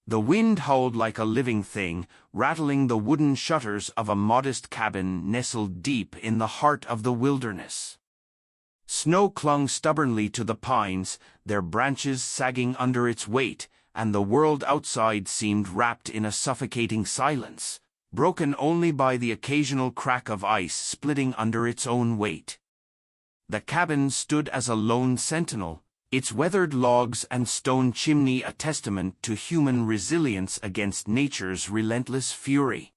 The wind howled like a living thing, rattling the wooden shutters of a modest cabin nestled deep in the heart of the wilderness. Snow clung stubbornly to the pines, their branches sagging under its weight, and the world outside seemed wrapped in a suffocating silence, broken only by the occasional crack of ice splitting under its own weight. The cabin stood as a lone sentinel, its weathered logs and stone chimney a testament to human resilience against nature's relentless fury.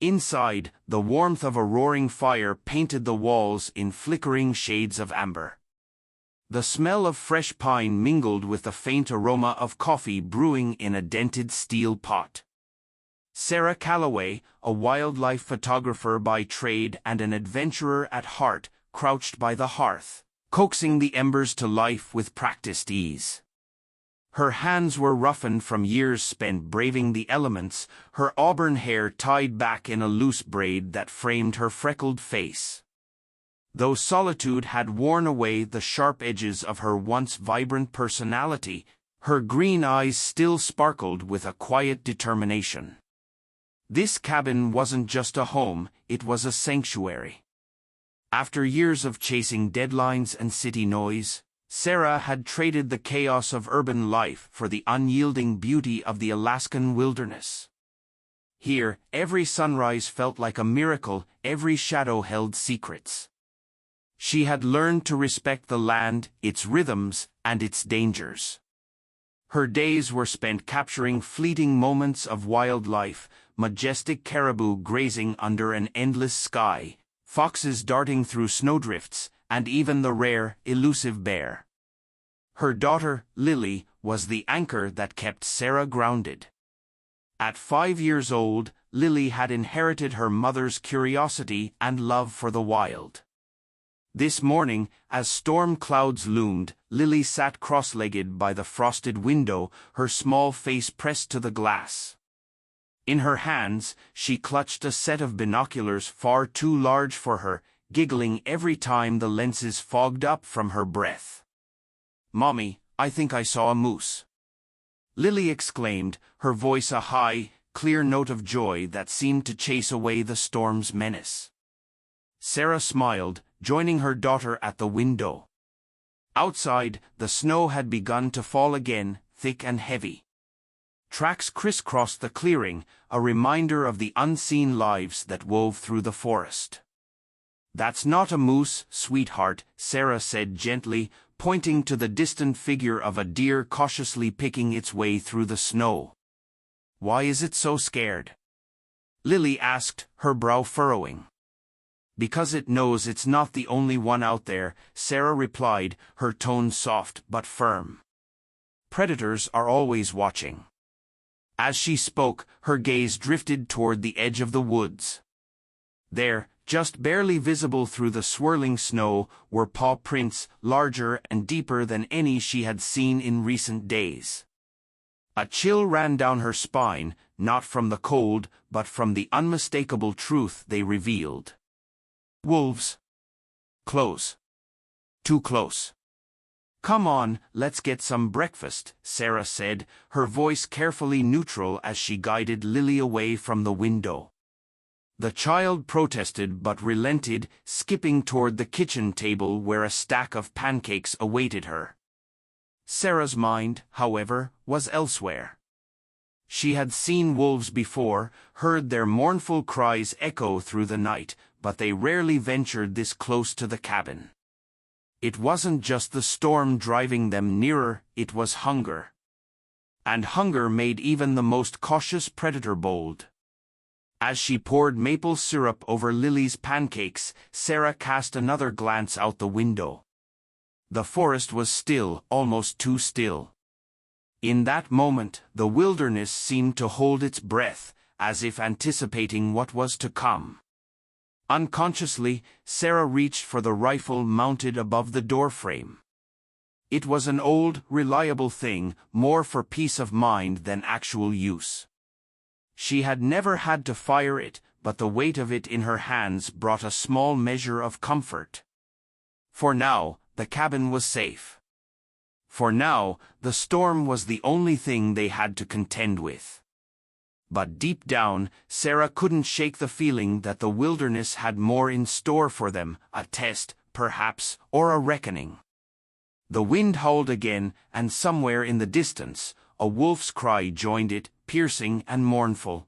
Inside, the warmth of a roaring fire painted the walls in flickering shades of amber. The smell of fresh pine mingled with the faint aroma of coffee brewing in a dented steel pot. Sarah Calloway, a wildlife photographer by trade and an adventurer at heart, crouched by the hearth, coaxing the embers to life with practiced ease. Her hands were roughened from years spent braving the elements, her auburn hair tied back in a loose braid that framed her freckled face. Though solitude had worn away the sharp edges of her once vibrant personality, her green eyes still sparkled with a quiet determination. This cabin wasn't just a home, it was a sanctuary. After years of chasing deadlines and city noise, Sarah had traded the chaos of urban life for the unyielding beauty of the Alaskan wilderness. Here, every sunrise felt like a miracle, every shadow held secrets. She had learned to respect the land, its rhythms, and its dangers. Her days were spent capturing fleeting moments of wildlife, majestic caribou grazing under an endless sky, foxes darting through snowdrifts, and even the rare, elusive bear. Her daughter, Lily, was the anchor that kept Sarah grounded. At 5 years old, Lily had inherited her mother's curiosity and love for the wild. This morning, as storm clouds loomed, Lily sat cross-legged by the frosted window, her small face pressed to the glass. In her hands, she clutched a set of binoculars far too large for her, giggling every time the lenses fogged up from her breath. "Mommy, I think I saw a moose," Lily exclaimed, her voice a high, clear note of joy that seemed to chase away the storm's menace. Sarah smiled, joining her daughter at the window. Outside, the snow had begun to fall again, thick and heavy. Tracks crisscrossed the clearing, a reminder of the unseen lives that wove through the forest. "That's not a moose, sweetheart," Sarah said gently, pointing to the distant figure of a deer cautiously picking its way through the snow. "Why is it so scared?" Lily asked, her brow furrowing. "Because it knows it's not the only one out there," Sarah replied, her tone soft but firm. "Predators are always watching." As she spoke, her gaze drifted toward the edge of the woods. There, just barely visible through the swirling snow, were paw prints, larger and deeper than any she had seen in recent days. A chill ran down her spine, not from the cold, but from the unmistakable truth they revealed. Wolves. Close. Too close. "Come on, let's get some breakfast," Sarah said, her voice carefully neutral as she guided Lily away from the window. The child protested but relented, skipping toward the kitchen table where a stack of pancakes awaited her. Sarah's mind, however, was elsewhere. She had seen wolves before, heard their mournful cries echo through the night, but they rarely ventured this close to the cabin. It wasn't just the storm driving them nearer, it was hunger. And hunger made even the most cautious predator bold. As she poured maple syrup over Lily's pancakes, Sarah cast another glance out the window. The forest was still, almost too still. In that moment, the wilderness seemed to hold its breath, as if anticipating what was to come. Unconsciously, Sarah reached for the rifle mounted above the doorframe. It was an old, reliable thing, more for peace of mind than actual use. She had never had to fire it, but the weight of it in her hands brought a small measure of comfort. For now, the cabin was safe. For now, the storm was the only thing they had to contend with. But deep down, Sarah couldn't shake the feeling that the wilderness had more in store for them, a test, perhaps, or a reckoning. The wind howled again, and somewhere in the distance, a wolf's cry joined it, piercing and mournful.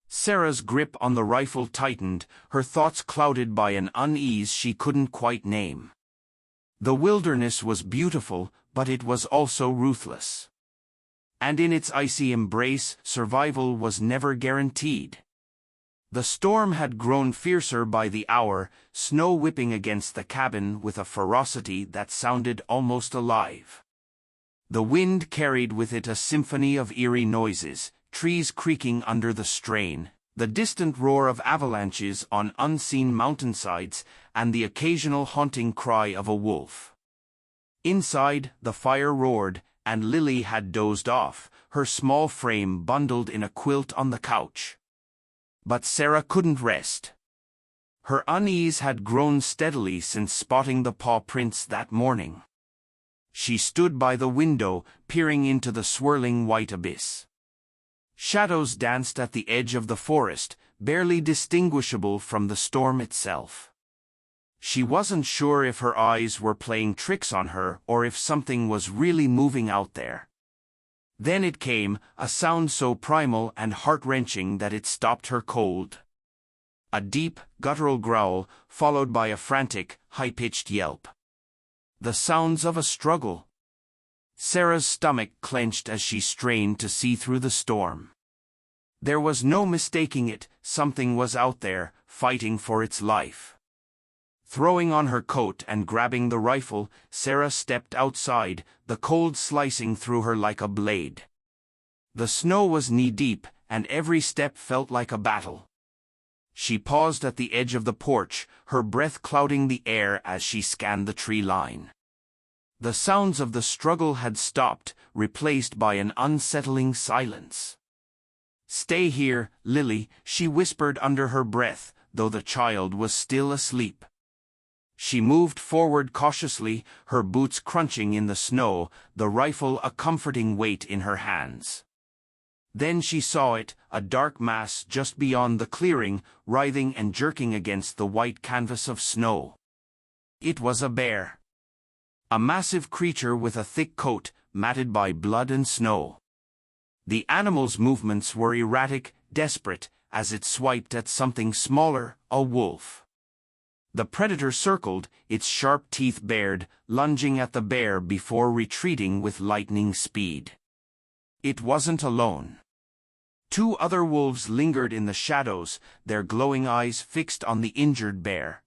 Sarah's grip on the rifle tightened, her thoughts clouded by an unease she couldn't quite name. The wilderness was beautiful, but it was also ruthless. And in its icy embrace, survival was never guaranteed. The storm had grown fiercer by the hour, snow whipping against the cabin with a ferocity that sounded almost alive. The wind carried with it a symphony of eerie noises, trees creaking under the strain, the distant roar of avalanches on unseen mountainsides, and the occasional haunting cry of a wolf. Inside, the fire roared, and Lily had dozed off, her small frame bundled in a quilt on the couch. But Sarah couldn't rest. Her unease had grown steadily since spotting the paw prints that morning. She stood by the window, peering into the swirling white abyss. Shadows danced at the edge of the forest, barely distinguishable from the storm itself. She wasn't sure if her eyes were playing tricks on her or if something was really moving out there. Then it came, a sound so primal and heart-wrenching that it stopped her cold. A deep, guttural growl, followed by a frantic, high-pitched yelp. The sounds of a struggle. Sarah's stomach clenched as she strained to see through the storm. There was no mistaking it, something was out there, fighting for its life. Throwing on her coat and grabbing the rifle, Sarah stepped outside, the cold slicing through her like a blade. The snow was knee-deep, and every step felt like a battle. She paused at the edge of the porch, her breath clouding the air as she scanned the tree line. The sounds of the struggle had stopped, replaced by an unsettling silence. "Stay here, Lily," she whispered under her breath, though the child was still asleep. She moved forward cautiously, her boots crunching in the snow, the rifle a comforting weight in her hands. Then she saw it, a dark mass just beyond the clearing, writhing and jerking against the white canvas of snow. It was a bear. A massive creature with a thick coat, matted by blood and snow. The animal's movements were erratic, desperate, as it swiped at something smaller, a wolf. The predator circled, its sharp teeth bared, lunging at the bear before retreating with lightning speed. It wasn't alone. 2 other wolves lingered in the shadows, their glowing eyes fixed on the injured bear.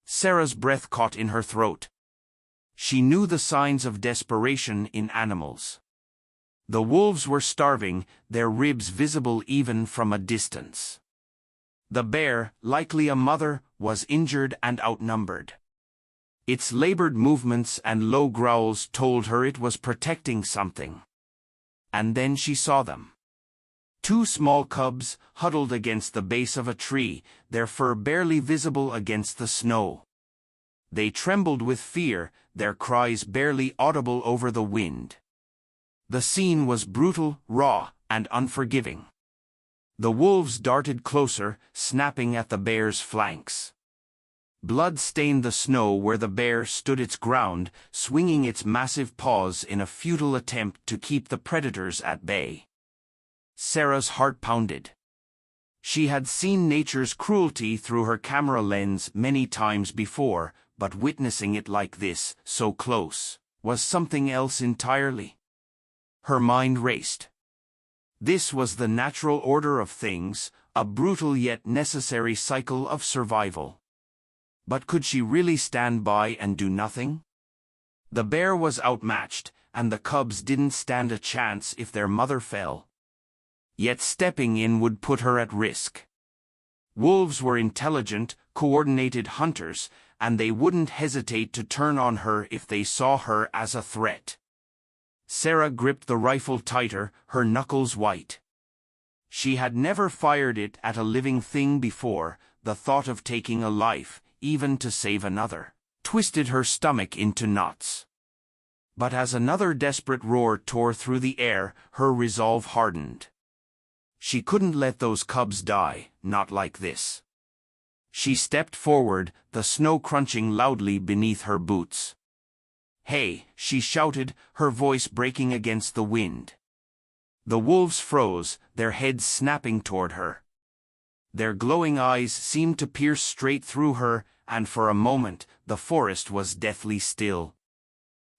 Sarah's breath caught in her throat. She knew the signs of desperation in animals. The wolves were starving, their ribs visible even from a distance. The bear, likely a mother, was injured and outnumbered. Its labored movements and low growls told her it was protecting something. And then she saw them. 2 small cubs, huddled against the base of a tree, their fur barely visible against the snow. They trembled with fear, their cries barely audible over the wind. The scene was brutal, raw, and unforgiving. The wolves darted closer, snapping at the bear's flanks. Blood stained the snow where the bear stood its ground, swinging its massive paws in a futile attempt to keep the predators at bay. Sarah's heart pounded. She had seen nature's cruelty through her camera lens many times before, but witnessing it like this, so close, was something else entirely. Her mind raced. This was the natural order of things, a brutal yet necessary cycle of survival. But could she really stand by and do nothing? The bear was outmatched, and the cubs didn't stand a chance if their mother fell. Yet stepping in would put her at risk. Wolves were intelligent, coordinated hunters, and they wouldn't hesitate to turn on her if they saw her as a threat. Sarah gripped the rifle tighter, her knuckles white. She had never fired it at a living thing before, the thought of taking a life, even to save another, twisted her stomach into knots. But as another desperate roar tore through the air, her resolve hardened. She couldn't let those cubs die, not like this. She stepped forward, the snow crunching loudly beneath her boots. "Hey!" she shouted, her voice breaking against the wind. The wolves froze, their heads snapping toward her. Their glowing eyes seemed to pierce straight through her, and for a moment, the forest was deathly still.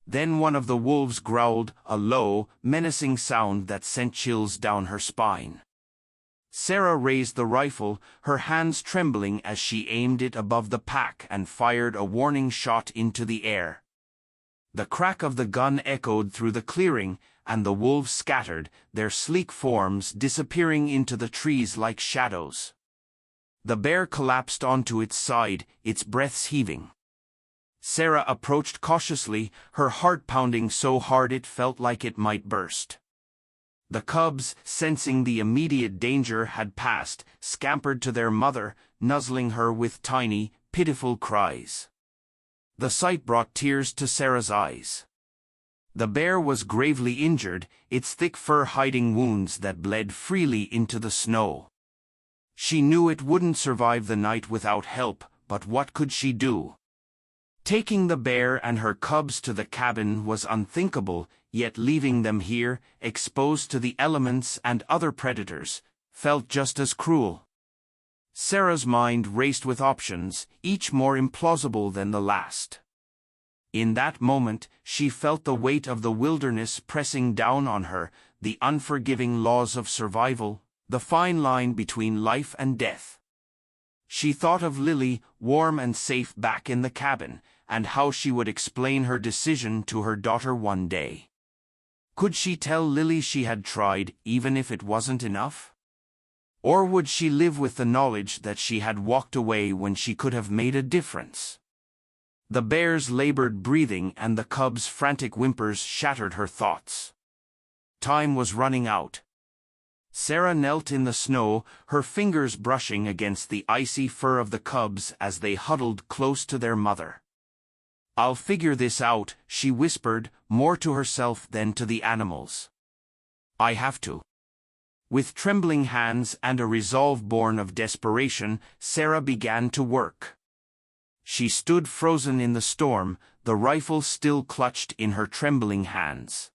Then one of the wolves growled, a low, menacing sound that sent chills down her spine. Sarah raised the rifle, her hands trembling as she aimed it above the pack and fired a warning shot into the air. The crack of the gun echoed through the clearing, and the wolves scattered, their sleek forms disappearing into the trees like shadows. The bear collapsed onto its side, its breaths heaving. Sarah approached cautiously, her heart pounding so hard it felt like it might burst. The cubs, sensing the immediate danger had passed, scampered to their mother, nuzzling her with tiny, pitiful cries. The sight brought tears to Sarah's eyes. The bear was gravely injured, its thick fur hiding wounds that bled freely into the snow. She knew it wouldn't survive the night without help, but what could she do? Taking the bear and her cubs to the cabin was unthinkable, yet leaving them here, exposed to the elements and other predators, felt just as cruel. Sarah's mind raced with options, each more implausible than the last. In that moment, she felt the weight of the wilderness pressing down on her, the unforgiving laws of survival, the fine line between life and death. She thought of Lily, warm and safe back in the cabin, and how she would explain her decision to her daughter one day. Could she tell Lily she had tried, even if it wasn't enough? Or would she live with the knowledge that she had walked away when she could have made a difference? The bear's labored breathing and the cub's frantic whimpers shattered her thoughts. Time was running out. Sarah knelt in the snow, her fingers brushing against the icy fur of the cubs as they huddled close to their mother. "I'll figure this out," she whispered, more to herself than to the animals. "I have to." With trembling hands and a resolve born of desperation, Sarah began to work. She stood frozen in the storm, the rifle still clutched in her trembling hands.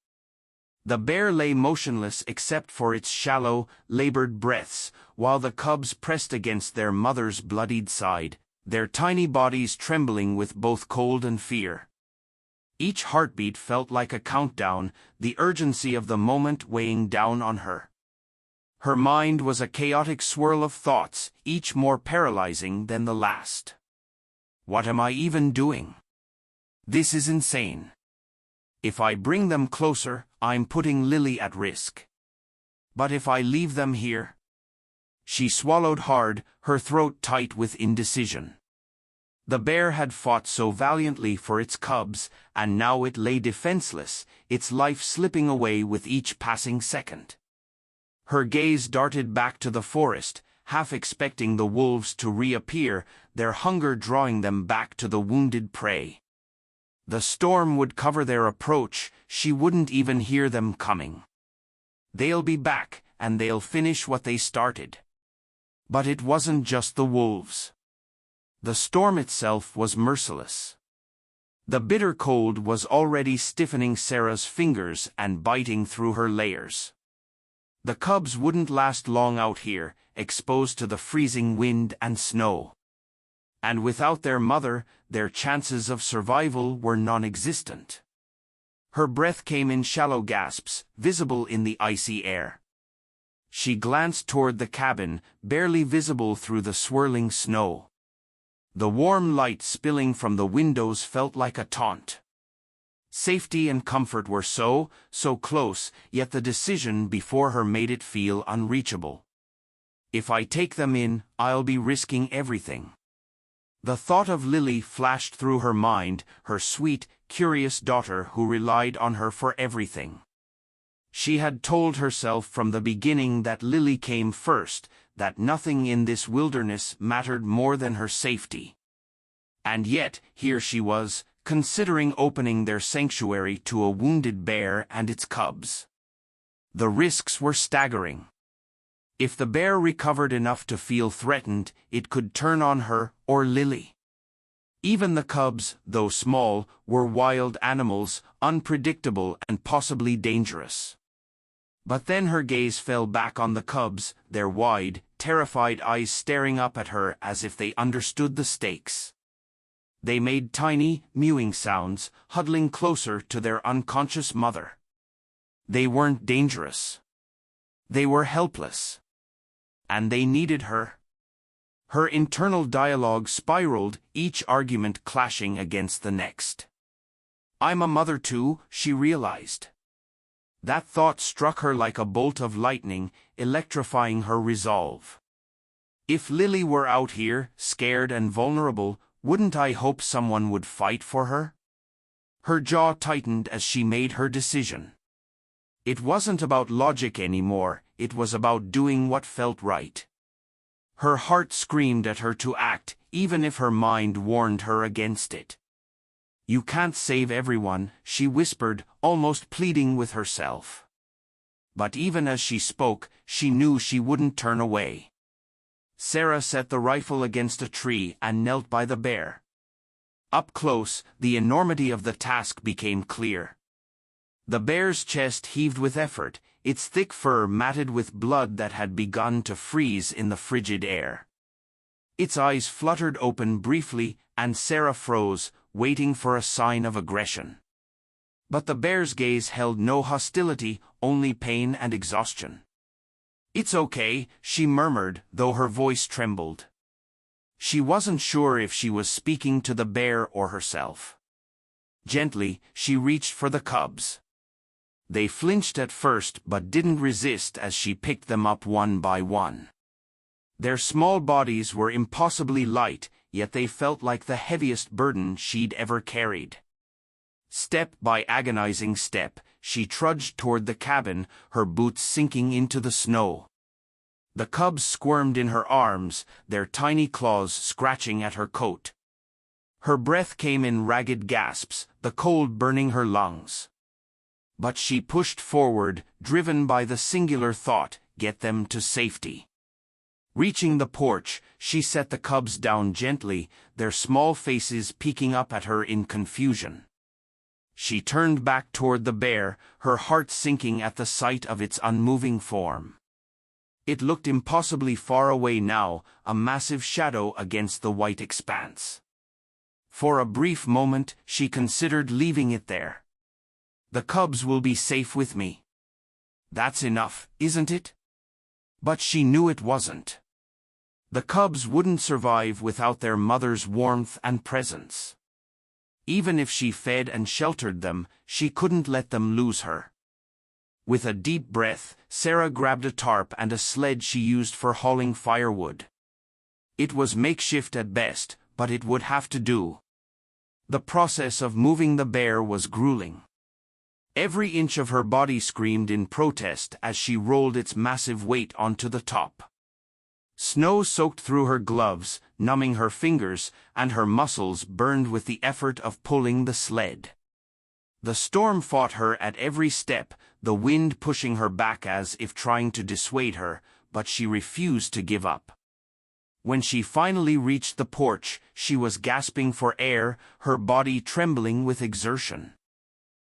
The bear lay motionless except for its shallow, labored breaths, while the cubs pressed against their mother's bloodied side, their tiny bodies trembling with both cold and fear. Each heartbeat felt like a countdown, the urgency of the moment weighing down on her. Her mind was a chaotic swirl of thoughts, each more paralyzing than the last. What am I even doing? This is insane. If I bring them closer, I'm putting Lily at risk. But if I leave them here? She swallowed hard, her throat tight with indecision. The bear had fought so valiantly for its cubs, and now it lay defenseless, its life slipping away with each passing second. Her gaze darted back to the forest, half expecting the wolves to reappear, their hunger drawing them back to the wounded prey. The storm would cover their approach, she wouldn't even hear them coming. They'll be back, and they'll finish what they started. But it wasn't just the wolves. The storm itself was merciless. The bitter cold was already stiffening Sarah's fingers and biting through her layers. The cubs wouldn't last long out here, exposed to the freezing wind and snow. And without their mother, their chances of survival were non-existent. Her breath came in shallow gasps, visible in the icy air. She glanced toward the cabin, barely visible through the swirling snow. The warm light spilling from the windows felt like a taunt. Safety and comfort were so close, yet the decision before her made it feel unreachable. If I take them in, I'll be risking everything. The thought of Lily flashed through her mind, her sweet, curious daughter who relied on her for everything. She had told herself from the beginning that Lily came first, that nothing in this wilderness mattered more than her safety. And yet, here she was, considering opening their sanctuary to a wounded bear and its cubs. The risks were staggering. If the bear recovered enough to feel threatened, it could turn on her or Lily. Even the cubs, though small, were wild animals, unpredictable and possibly dangerous. But then her gaze fell back on the cubs, their wide, terrified eyes staring up at her as if they understood the stakes. They made tiny, mewing sounds, huddling closer to their unconscious mother. They weren't dangerous. They were helpless. And they needed her. Her internal dialogue spiraled, each argument clashing against the next. "I'm a mother too," she realized. That thought struck her like a bolt of lightning, electrifying her resolve. If Lily were out here, scared and vulnerable, wouldn't I hope someone would fight for her? Her jaw tightened as she made her decision. It wasn't about logic anymore, it was about doing what felt right. Her heart screamed at her to act, even if her mind warned her against it. "You can't save everyone," she whispered, almost pleading with herself. But even as she spoke, she knew she wouldn't turn away. Sarah set the rifle against a tree and knelt by the bear. Up close, the enormity of the task became clear. The bear's chest heaved with effort, its thick fur matted with blood that had begun to freeze in the frigid air. Its eyes fluttered open briefly, and Sarah froze, waiting for a sign of aggression. But the bear's gaze held no hostility, only pain and exhaustion. "It's okay," she murmured, though her voice trembled. She wasn't sure if she was speaking to the bear or herself. Gently, she reached for the cubs. They flinched at first but didn't resist as she picked them up one by one. Their small bodies were impossibly light, yet they felt like the heaviest burden she'd ever carried. Step by agonizing step, she trudged toward the cabin, her boots sinking into the snow. The cubs squirmed in her arms, their tiny claws scratching at her coat. Her breath came in ragged gasps, the cold burning her lungs. But she pushed forward, driven by the singular thought, get them to safety. Reaching the porch, she set the cubs down gently, their small faces peeking up at her in confusion. She turned back toward the bear, her heart sinking at the sight of its unmoving form. It looked impossibly far away now, a massive shadow against the white expanse. For a brief moment, she considered leaving it there. "The cubs will be safe with me. That's enough, isn't it?" But she knew it wasn't. The cubs wouldn't survive without their mother's warmth and presence. Even if she fed and sheltered them, she couldn't let them lose her. With a deep breath, Sarah grabbed a tarp and a sled she used for hauling firewood. It was makeshift at best, but it would have to do. The process of moving the bear was grueling. Every inch of her body screamed in protest as she rolled its massive weight onto the top. Snow soaked through her gloves, numbing her fingers, and her muscles burned with the effort of pulling the sled. The storm fought her at every step, the wind pushing her back as if trying to dissuade her, but she refused to give up. When she finally reached the porch, she was gasping for air, her body trembling with exertion.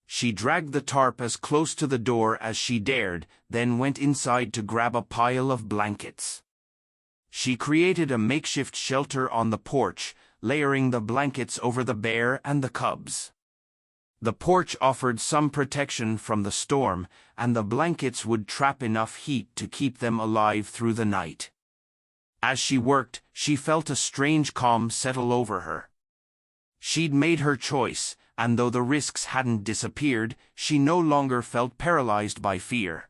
She dragged the tarp as close to the door as she dared, then went inside to grab a pile of blankets. She created a makeshift shelter on the porch, layering the blankets over the bear and the cubs. The porch offered some protection from the storm, and the blankets would trap enough heat to keep them alive through the night. As she worked, she felt a strange calm settle over her. She'd made her choice, and though the risks hadn't disappeared, she no longer felt paralyzed by fear.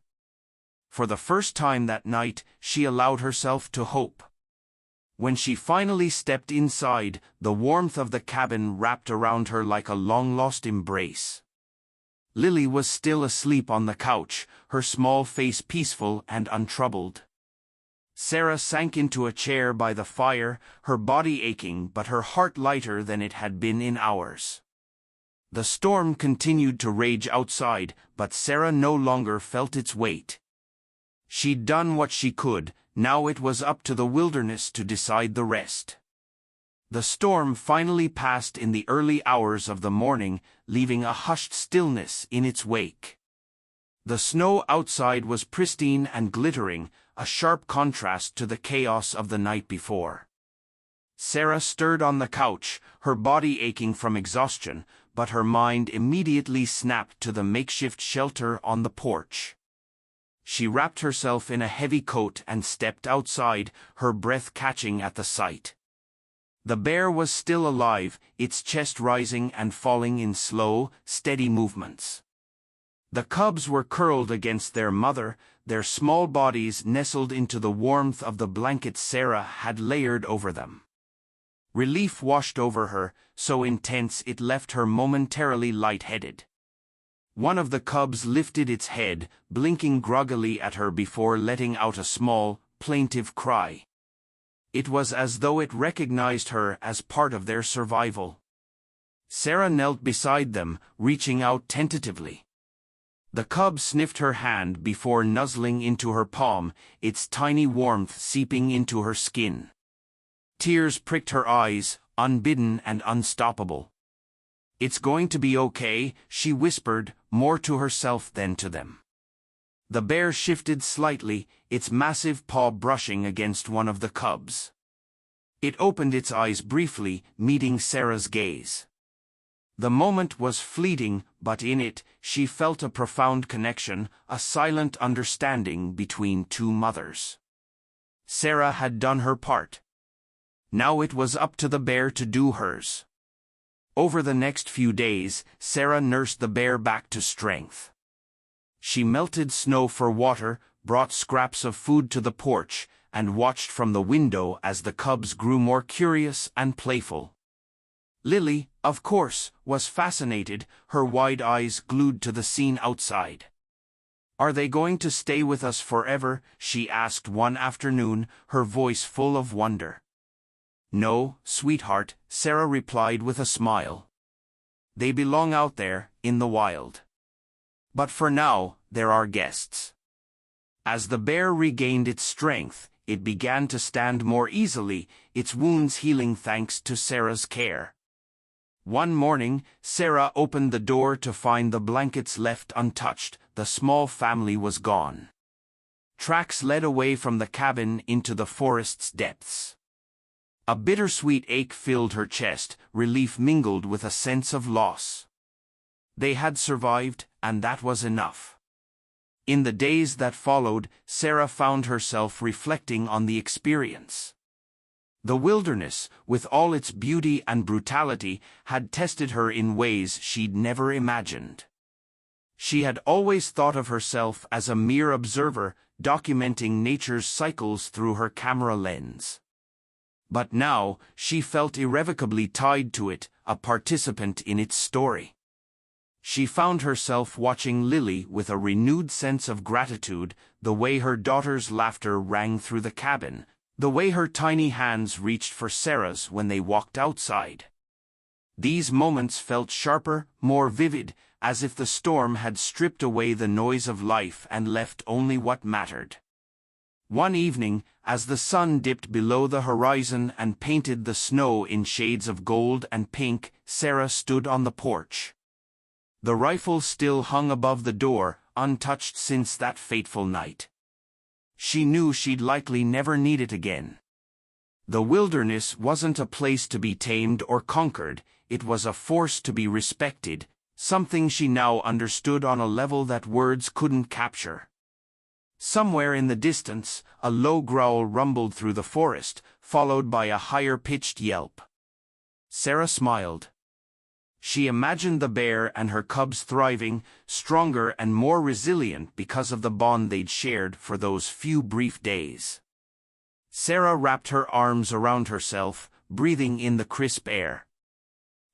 For the first time that night, she allowed herself to hope. When she finally stepped inside, the warmth of the cabin wrapped around her like a long-lost embrace. Lily was still asleep on the couch, her small face peaceful and untroubled. Sarah sank into a chair by the fire, her body aching but her heart lighter than it had been in hours. The storm continued to rage outside, but Sarah no longer felt its weight. She'd done what she could, now it was up to the wilderness to decide the rest. The storm finally passed in the early hours of the morning, leaving a hushed stillness in its wake. The snow outside was pristine and glittering, a sharp contrast to the chaos of the night before. Sarah stirred on the couch, her body aching from exhaustion, but her mind immediately snapped to the makeshift shelter on the porch. She wrapped herself in a heavy coat and stepped outside, her breath catching at the sight. The bear was still alive, its chest rising and falling in slow, steady movements. The cubs were curled against their mother, their small bodies nestled into the warmth of the blanket Sarah had layered over them. Relief washed over her, so intense it left her momentarily lightheaded. One of the cubs lifted its head, blinking groggily at her before letting out a small, plaintive cry. It was as though it recognized her as part of their survival. Sarah knelt beside them, reaching out tentatively. The cub sniffed her hand before nuzzling into her palm, its tiny warmth seeping into her skin. Tears pricked her eyes, unbidden and unstoppable. "It's going to be okay," she whispered, more to herself than to them. The bear shifted slightly, its massive paw brushing against one of the cubs. It opened its eyes briefly, meeting Sarah's gaze. The moment was fleeting, but in it, she felt a profound connection, a silent understanding between two mothers. Sarah had done her part. Now it was up to the bear to do hers. Over the next few days, Sarah nursed the bear back to strength. She melted snow for water, brought scraps of food to the porch, and watched from the window as the cubs grew more curious and playful. Lily, of course, was fascinated, her wide eyes glued to the scene outside. "Are they going to stay with us forever?" she asked one afternoon, her voice full of wonder. "No, sweetheart," Sarah replied with a smile. "They belong out there, in the wild. But for now, they're our guests." As the bear regained its strength, it began to stand more easily, its wounds healing thanks to Sarah's care. One morning, Sarah opened the door to find the blankets left untouched, the small family was gone. Tracks led away from the cabin into the forest's depths. A bittersweet ache filled her chest, relief mingled with a sense of loss. They had survived, and that was enough. In the days that followed, Sarah found herself reflecting on the experience. The wilderness, with all its beauty and brutality, had tested her in ways she'd never imagined. She had always thought of herself as a mere observer, documenting nature's cycles through her camera lens. But now, she felt irrevocably tied to it, a participant in its story. She found herself watching Lily with a renewed sense of gratitude, the way her daughter's laughter rang through the cabin, the way her tiny hands reached for Sarah's when they walked outside. These moments felt sharper, more vivid, as if the storm had stripped away the noise of life and left only what mattered. One evening, as the sun dipped below the horizon and painted the snow in shades of gold and pink, Sarah stood on the porch. The rifle still hung above the door, untouched since that fateful night. She knew she'd likely never need it again. The wilderness wasn't a place to be tamed or conquered, it was a force to be respected, something she now understood on a level that words couldn't capture. Somewhere in the distance, a low growl rumbled through the forest, followed by a higher-pitched yelp. Sarah smiled. She imagined the bear and her cubs thriving, stronger and more resilient because of the bond they'd shared for those few brief days. Sarah wrapped her arms around herself, breathing in the crisp air.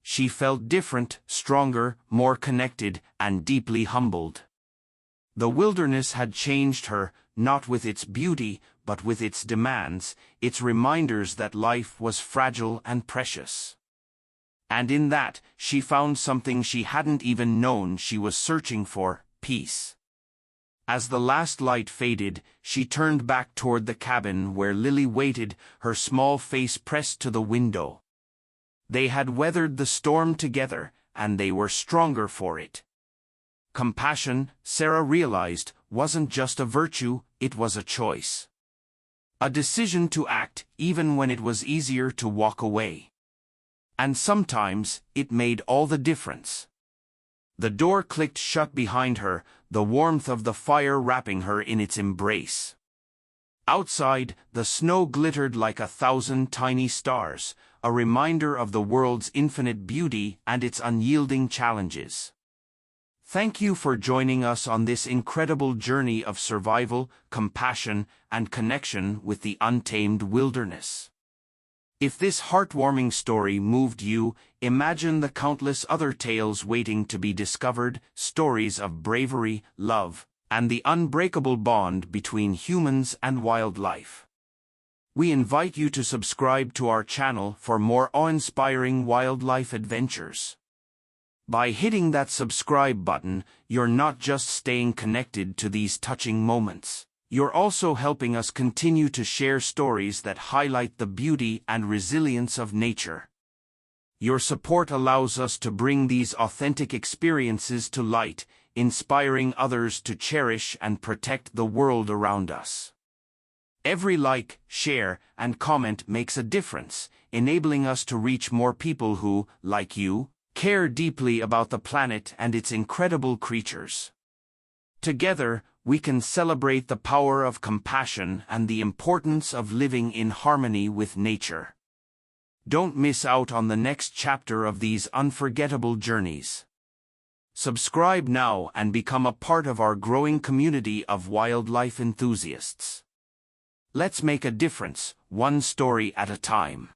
She felt different, stronger, more connected, and deeply humbled. The wilderness had changed her, not with its beauty, but with its demands, its reminders that life was fragile and precious. And in that, she found something she hadn't even known she was searching for: peace. As the last light faded, she turned back toward the cabin where Lily waited, her small face pressed to the window. They had weathered the storm together, and they were stronger for it. Compassion, Sarah realized, wasn't just a virtue, it was a choice. A decision to act, even when it was easier to walk away. And sometimes, it made all the difference. The door clicked shut behind her, the warmth of the fire wrapping her in its embrace. Outside, the snow glittered like 1,000 tiny stars, a reminder of the world's infinite beauty and its unyielding challenges. Thank you for joining us on this incredible journey of survival, compassion, and connection with the untamed wilderness. If this heartwarming story moved you, imagine the countless other tales waiting to be discovered, stories of bravery, love, and the unbreakable bond between humans and wildlife. We invite you to subscribe to our channel for more awe-inspiring wildlife adventures. By hitting that subscribe button, you're not just staying connected to these touching moments. You're also helping us continue to share stories that highlight the beauty and resilience of nature. Your support allows us to bring these authentic experiences to light, inspiring others to cherish and protect the world around us. Every like, share, and comment makes a difference, enabling us to reach more people who, like you, care deeply about the planet and its incredible creatures. Together, we can celebrate the power of compassion and the importance of living in harmony with nature. Don't miss out on the next chapter of these unforgettable journeys. Subscribe now and become a part of our growing community of wildlife enthusiasts. Let's make a difference, one story at a time.